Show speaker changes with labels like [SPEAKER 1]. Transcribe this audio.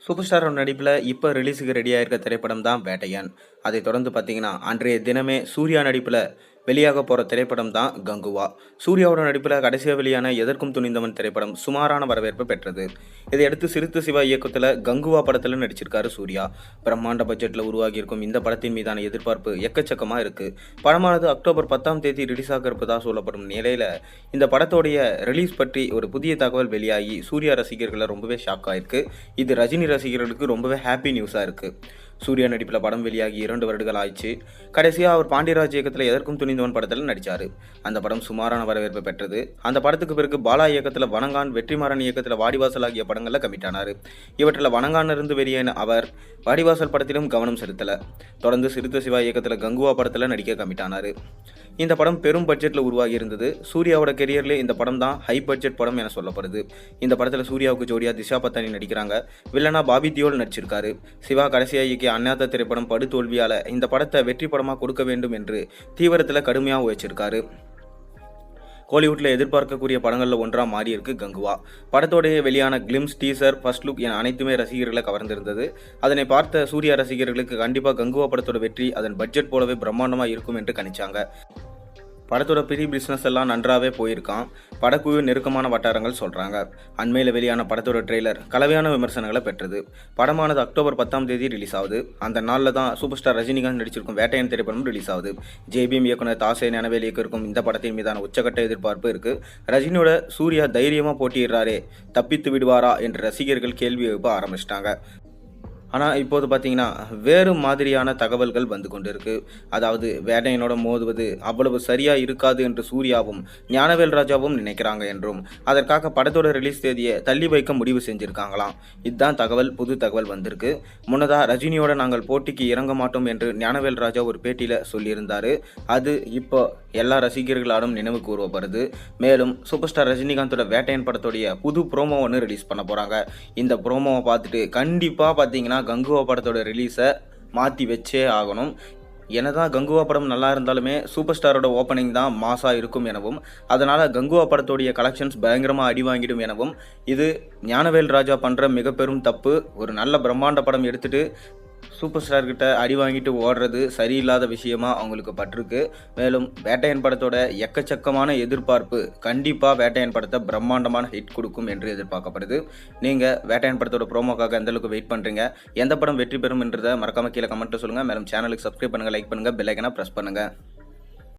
[SPEAKER 1] Super ஸ்டாரோட நடிப்பில் இப்போ ரிலீஸுக்கு ரெடியாக இருக்க திரைப்படம் தான் வேட்டையன். அதை தொடர்ந்து பார்த்தீங்கன்னா அன்றைய தினமே சூர்யா நடிப்பில் வெளியாக போகிற திரைப்படம் தான் கங்குவா. சூர்யாவோட நடிப்பில் கடைசியாக வெளியான எதற்கும் துணிந்தவன் திரைப்படம் சுமாரான வரவேற்பு பெற்றது. இதையடுத்து சிறுத்தை சிவா இயக்கத்தில் கங்குவா படத்தில் நடிச்சிருக்காரு சூர்யா. பிரம்மாண்ட பட்ஜெட்டில் உருவாகியிருக்கும் இந்த படத்தின் மீதான எதிர்பார்ப்பு எக்கச்சக்கமாக இருக்குது. படமானது அக்டோபர் 10ஆம் தேதி ரிலீஸ் ஆக இருப்பதாக சொல்லப்படும் நிலையில் இந்த படத்தோடைய ரிலீஸ் பற்றி ஒரு புதிய தகவல் வெளியாகி சூர்யா ரசிகர்களை ரொம்பவே ஷாக் ஆயிருக்கு. இது ரஜினி ரசிகர்களுக்கு ரொம்பவே ஹாப்பி நியூஸாக இருக்குது. சூர்யா நடிப்பில் படம் வெளியாகி 2 வருடங்கள் ஆயிடுச்சு. கடைசியாக அவர் பாண்டியராஜ் இயக்கத்தில் எதற்கும் துணிந்தவன் படத்தில் நடித்தார். அந்த படம் சுமாரான வரவேற்பை பெற்றது. அந்த படத்துக்கு பிறகு பாலா இயக்கத்தில் வணங்கான், வெற்றிமாறன் இயக்கத்தில் வாடிவாசல் ஆகிய படங்களில் கமிட் ஆனார். இவற்றில் வணங்கானிலிருந்து வெளியான அவர் வாடிவாசல் படத்திலும் கவனம் செலுத்தலை. தொடர்ந்து சிறுத்தை சிவா இயக்கத்தில் கங்குவா படத்தில் நடிக்க கமிட் ஆனார். இந்த படம் பெரும் பட்ஜெட்டில் உருவாகி இருந்தது. சூர்யாவோட கெரியர்லேயே இந்த படம் தான் ஹை பட்ஜெட் படம் என சொல்லப்படுது. இந்த படத்தில் சூர்யாவுக்கு ஜோடியா திஷா பத்தானி நடிக்கிறாங்க. வில்லனா பாபி தியோல் நடிச்சிருக்காரு. சிவா கடைசியாக இயக்கிய அண்ணாத்த திரைப்படம் படு தோல்வியால் இந்த படத்தை வெற்றி படமாக கொடுக்க வேண்டும் என்று தீவிரத்தில் கடுமையாக உழைச்சிருக்காரு. கோலிவுட்டில் எதிர்பார்க்கக்கூடிய படங்களில் ஒன்றாக மாறியிருக்கு கங்குவா. படத்தோடைய வெளியான கிளிம்ஸ், டீசர், ஃபர்ஸ்ட் லுக் என அனைத்துமே ரசிகர்களை கவர்ந்திருந்தது. அதனை பார்த்த சூர்யா ரசிகர்களுக்கு கண்டிப்பாக கங்குவா படத்தோட வெற்றி அதன் பட்ஜெட் போலவே பிரம்மாண்டமாக இருக்கும் என்று கணிச்சாங்க. படத்தோட ப்ரீ பிஸ்னஸ் எல்லாம் நன்றாகவே போயிருக்கான். படக்குழு நெருக்கமான வட்டாரங்கள் சொல்கிறாங்க. அண்மையில் வெளியான படத்தோட ட்ரெய்லர் கலவையான விமர்சனங்களை பெற்றது. படமானது அக்டோபர் 10ஆம் தேதி ரிலீஸ் ஆகுது. அந்த நாளில் தான் சூப்பர் ஸ்டார் ரஜினிகாந்த் நடிச்சிருக்கும் வேட்டையன் திரைப்படம் ரிலீஸ் ஆகுது. ஜேபிஎம் இயக்குனர் தாசே ஞானவேல் இருக்கும் இந்த படத்தின் மீதான உச்சக்கட்ட எதிர்பார்ப்பு இருக்குது. ரஜினியோட சூர்யா தைரியமாக போட்டியிடுறாரே, தப்பித்து விடுவாரா என்று ரசிகர்கள் கேள்வி எழுப்ப ஆரம்பிச்சிட்டாங்க. ஆனால் இப்போது பார்த்தீங்கன்னா வேறு மாதிரியான தகவல்கள் வந்து கொண்டு இருக்கு. அதாவது வேட்டையனோட மோதுவது அவ்வளவு சரியாக இருக்காது என்று சூர்யாவும் ஞானவேல் ராஜாவும் நினைக்கிறாங்க என்றும் அதற்காக படத்தோட ரிலீஸ் தேதியை தள்ளி வைக்க முடிவு செஞ்சுருக்காங்களாம். இதுதான் தகவல், புது தகவல் வந்திருக்கு. முன்னதாக ரஜினியோட நாங்கள் போட்டிக்கு இறங்க மாட்டோம் என்று ஞானவேல் ராஜா ஒரு பேட்டியில் சொல்லியிருந்தார். அது இப்போ எல்லா ரசிகர்களாலும் நினைவு கூறப்படுது. மேலும் சூப்பர் ஸ்டார் ரஜினிகாந்தோட வேட்டையன் படத்தோடைய புது ப்ரோமோ ஒன்று ரிலீஸ் பண்ண போகிறாங்க. இந்த ப்ரோமோவை பார்த்துட்டு கண்டிப்பாக பார்த்தீங்கன்னா கங்குவா படத்தோட ரிலீஸை மாற்றி வச்சே ஆகணும். என்னதான் கங்குவா படம் நல்லா இருந்தாலுமே சூப்பர் ஸ்டாரோட ஓப்பனிங் தான் மாசாக இருக்கும் எனவும் அதனால் கங்குவா படத்தோடைய கலெக்ஷன்ஸ் பயங்கரமாக அடி வாங்கிடும் எனவும் இது ஞானவேல் ராஜா பண்ணுற மிக பெரும் தப்பு. ஒரு நல்ல பிரம்மாண்ட படம் எடுத்துகிட்டு சூப்பர் ஸ்டார்கிட்ட அடி வாங்கிட்டு ஓடுறது சரியில்லாத விஷயமா அவங்களுக்கு பட்டிருக்கு. மேலும் வேட்டையன் படத்தோட எக்கச்சக்கமான எதிர்பார்ப்பு கண்டிப்பாக வேட்டையன் படத்தை பிரம்மாண்டமான ஹிட் கொடுக்கும் என்று எதிர்பார்க்கப்படுது. நீங்கள் வேட்டையன் படத்தோட ப்ரோமோக்காக எந்தளவுக்கு வெயிட் பண்ணுறீங்க, எந்த படம் வெற்றி பெறும் என்றதை மறக்காம கீழே கமெண்ட்டில் சொல்லுங்கள். மேலும் சேனலுக்கு சப்ஸ்கிரைப் பண்ணுங்கள், லைக் பண்ணுங்கள், பெல் ஐக்கனை ப்ரெஸ் பண்ணுங்கள்.